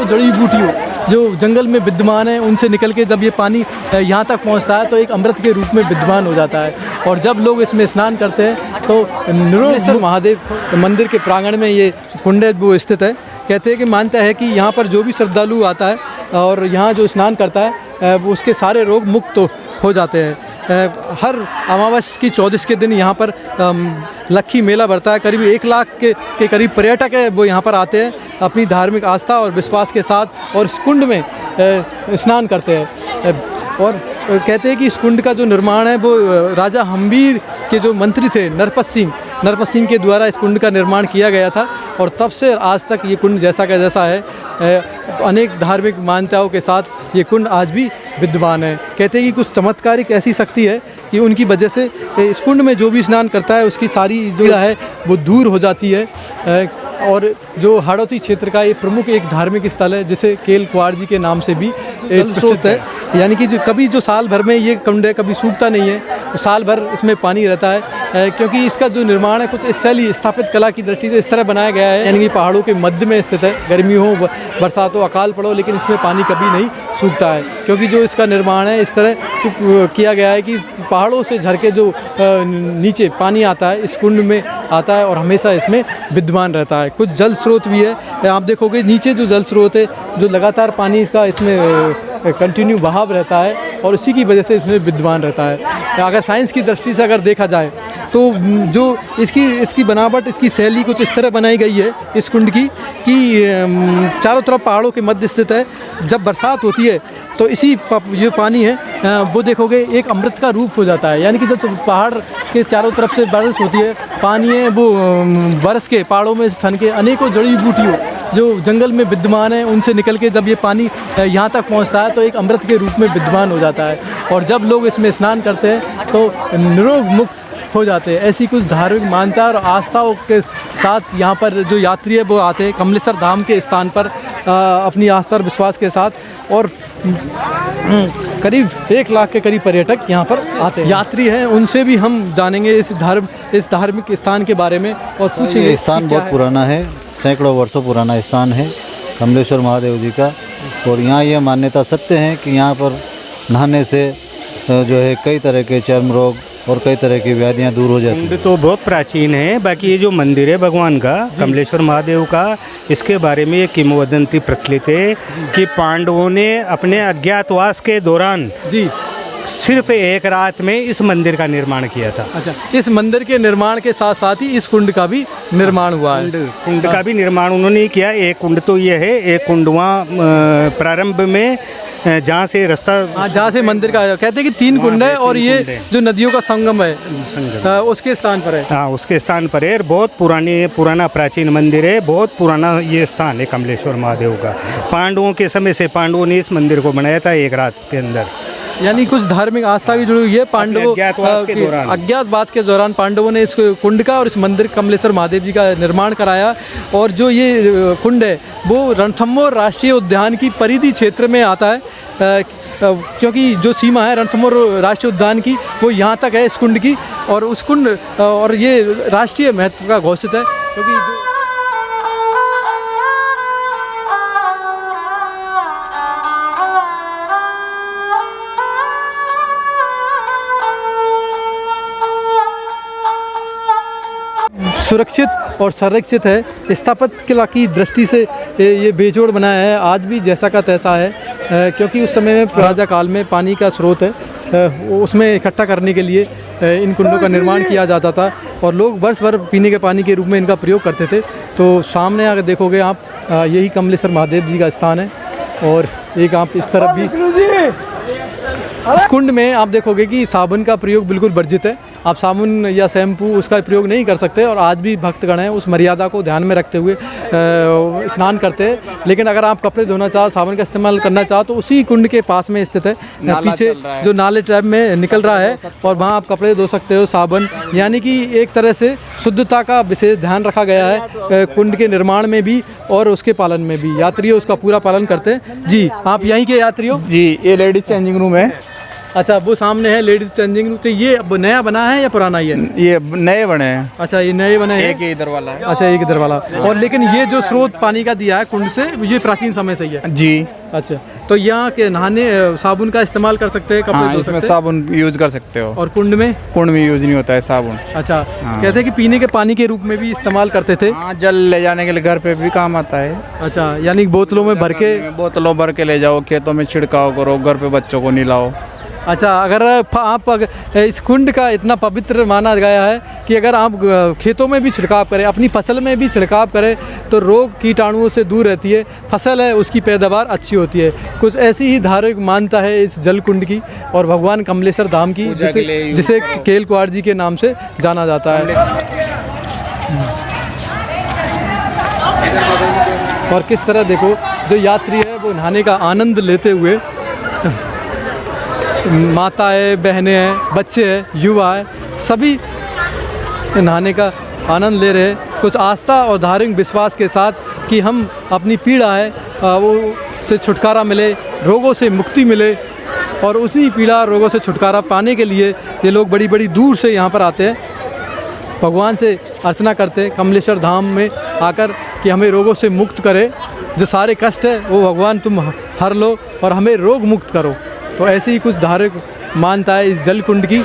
जड़ी बूटियों जो जंगल में विद्यमान है उनसे निकल के जब ये पानी यहाँ तक पहुँचता है तो एक अमृत के रूप में विद्यमान हो जाता है। और जब लोग इसमें स्नान करते हैं तो निरोग महादेव मंदिर के प्रांगण में ये कुंड है वो स्थित है। कहते हैं कि मानता है कि यहाँ पर जो भी श्रद्धालु आता है और यहाँ जो स्नान करता है वो उसके सारे रोग मुक्त हो जाते हैं। हर अमावस की 14 के दिन यहाँ पर लक्खी मेला भरता है। करीब 1 लाख के करीब पर्यटक है वो यहाँ पर आते हैं अपनी धार्मिक आस्था और विश्वास के साथ और इस कुंड में स्नान करते हैं। और कहते हैं कि इस कुंड का जो निर्माण है वो राजा हम्बीर के जो मंत्री थे नरपत सिंह के द्वारा इस कुंड का निर्माण किया गया था। और तब से आज तक ये कुंड जैसा का जैसा है। अनेक धार्मिक मान्यताओं के साथ ये कुंड आज भी विद्यमान है। कहते हैं कि कुछ चमत्कारिक ऐसी शक्ति है कि उनकी वजह से इस कुंड में जो भी स्नान करता है उसकी सारी जो है वो दूर हो जाती है। और जो हाड़ौती क्षेत्र का ये प्रमुख एक धार्मिक स्थल है जिसे केल कुआर जी के नाम से भी प्रसिद्ध है। यानी कि जो साल भर में ये कुंड है कभी सूखता नहीं है, तो साल भर इसमें पानी रहता है। क्योंकि इसका जो निर्माण है कुछ इस शैली स्थापित कला की दृष्टि से इस तरह बनाया गया है, यानी कि पहाड़ों के मध्य में स्थित है। गर्मी हो बरसात हो अकाल पड़ो लेकिन इसमें पानी कभी नहीं सूखता है। क्योंकि जो इसका निर्माण है इस तरह किया गया है कि पहाड़ों से झर के जो नीचे पानी आता है इस कुंड में आता है और हमेशा इसमें विद्यमान रहता है। कुछ जल स्रोत भी है, आप देखोगे नीचे जो जल स्रोत है जो लगातार पानी का इसमें कंटिन्यू बहाव रहता है और इसी की वजह से इसमें विद्यमान रहता है। अगर साइंस की दृष्टि से अगर देखा जाए तो जो इसकी बनावट इसकी शैली कुछ इस तरह बनाई गई है इस कुंड की कि चारों तरफ पहाड़ों के मध्य स्थित है। जब बरसात होती है तो इसी जो पानी है वो देखोगे एक अमृत का रूप हो जाता है। यानी कि जब पहाड़ के चारों तरफ से बारिश होती है पानी है वो बरस के पहाड़ों में सन के अनेकों जड़ी बूटियों जो जंगल में विद्यमान है उनसे निकल के जब ये पानी यहाँ तक पहुँचता है तो एक अमृत के रूप में विद्यमान हो जाता है। और जब लोग इसमें स्नान करते हैं तो निरोग मुक्त हो जाते हैं। ऐसी कुछ धार्मिक मान्यता और आस्थाओं के साथ यहाँ पर जो यात्री है वो आते हैं कमलेश्वर धाम के स्थान पर अपनी आस्था और विश्वास के साथ। और करीब 1 लाख के करीब पर्यटक यहाँ पर आते हैं, यात्री हैं। उनसे भी हम जानेंगे इस धार्मिक स्थान के बारे में और पूछेंगे। ये स्थान बहुत पुराना है, सैकड़ों वर्षों पुराना स्थान है कमलेश्वर महादेव जी का। और यहाँ ये मान्यता सत्य है कि यहाँ पर नहाने से जो है कई तरह के चर्म रोग और कई तरह की व्याधियाँ दूर हो जाती हैं। कुंड तो बहुत प्राचीन है। बाकी ये जो मंदिर है भगवान का कमलेश्वर महादेव का, इसके बारे में एक किंवदंती प्रचलित है कि पांडवों ने अपने अज्ञातवास के दौरान सिर्फ 1 रात में इस मंदिर का निर्माण किया था। अच्छा, इस मंदिर के निर्माण के साथ साथ ही इस कुंड का भी निर्माण हुआ है। कुंड का भी निर्माण उन्होंने किया। एक कुंड तो ये है, एक कुंड वहाँ प्रारंभ में जहाँ से रास्ता जहाँ से मंदिर का कहते हैं कि 3 कुंड है और ये जो नदियों का संगम है उसके स्थान पर है। हाँ, उसके स्थान पर है। बहुत पुराना प्राचीन मंदिर है। बहुत पुराना ये स्थान है कमलेश्वर महादेव का। पांडवों के समय से पांडवों ने इस मंदिर को बनाया था 1 रात के अंदर। यानी कुछ धार्मिक आस्था भी जुड़ी हुई है। पांडवों अज्ञातवास के दौरान पांडवों ने इस कुंड का और इस मंदिर कमलेश्वर महादेव जी का निर्माण कराया। और जो ये कुंड है वो रणथंभौर राष्ट्रीय उद्यान की परिधि क्षेत्र में आता है। क्योंकि जो सीमा है रणथंभौर राष्ट्रीय उद्यान की वो यहाँ तक है इस कुंड की। और उस कुंड और ये राष्ट्रीय महत्व का घोषित है क्योंकि सुरक्षित और संरक्षित है। स्थापत्य कला की दृष्टि से ये बेजोड़ बनाया है। आज भी जैसा का तैसा है क्योंकि उस समय में राजा काल में पानी का स्रोत है उसमें इकट्ठा करने के लिए इन कुंडों का निर्माण किया जाता था और लोग वर्ष भर पीने के पानी के रूप में इनका प्रयोग करते थे। तो सामने अगर देखोगे आप यही कमलेश्वर महादेव जी का स्थान है। और एक आप इस तरफ भी इस कुंड में आप देखोगे कि साबुन का प्रयोग बिल्कुल वर्जित है। आप साबुन या शैम्पू उसका प्रयोग नहीं कर सकते। और आज भी भक्तगण हैं उस मर्यादा को ध्यान में रखते हुए स्नान करते हैं। लेकिन अगर आप कपड़े धोना चाहो साबुन का इस्तेमाल करना चाहो तो उसी कुंड के पास में स्थित है। पीछे जो नाले टाइप में निकल रहा है और वहाँ आप कपड़े धो सकते हो साबुन। यानी कि एक तरह से शुद्धता का विशेष ध्यान रखा गया है कुंड के निर्माण में भी और उसके पालन में भी। यात्री उसका पूरा पालन करते हैं। जी, आप यहीं के यात्री हो? जी, ये लेडीज चेंजिंग रूम है अच्छा, वो सामने है लेडीज चेंजिंग रूम। तो ये अब नया बना है या पुराना ही है? ये नए बने हैं, अच्छा, ये नए बने हैं। एक ही इधर वाला है। अच्छा, एक इधर वाला। और लेकिन ये जो स्रोत पानी का दिया है कुंड से, ये प्राचीन समय से ही है। जी। अच्छा, तो यहाँ के नहाने साबुन का इस्तेमाल कर सकते हैं, कपड़े हाँ, धो इसमें सकते हैं। साबुन यूज कर सकते हो। और कुंड में? कुंड में यूज नहीं होता है साबुन। अच्छा, कहते हैं कि पीने के पानी के रूप में भी इस्तेमाल करते थे। हाँ, जल ले जाने के लिए घर पे भी काम आता है। अच्छा, यानी बोतलों में भर के? बोतलों भर के ले जाओ, खेतों में छिड़काव करो, घर पे बच्चों को नहलाओ। अच्छा, अगर आप इस कुंड का इतना पवित्र माना गया है कि अगर आप खेतों में भी छिड़काव करें, अपनी फसल में भी छिड़काव करें, तो रोग कीटाणुओं से दूर रहती है, फसल है उसकी पैदावार अच्छी होती है। कुछ ऐसी ही धार्मिक मान्यता है इस जल कुंड की और भगवान कमलेश्वर धाम की, जिसे केलकुआर जी के नाम से जाना जाता है। और किस तरह देखो, जो यात्री है वो नहाने का आनंद लेते हुए, माताएं, बहनें हैं, बच्चे हैं, युवा हैं, सभी नहाने का आनंद ले रहे हैं, कुछ आस्था और धार्मिक विश्वास के साथ कि हम अपनी पीड़ा है वो से छुटकारा मिले, रोगों से मुक्ति मिले। और उसी पीड़ा रोगों से छुटकारा पाने के लिए ये लोग बड़ी बड़ी दूर से यहाँ पर आते हैं, भगवान से अर्चना करते हैं कमलेश्वर धाम में आकर कि हमें रोगों से मुक्त करे, जो सारे कष्ट है वो भगवान तुम हर लो और हमें रोग मुक्त करो। तो ऐसी ही कुछ धार्मिक मान्यता है इस जल कुंड की।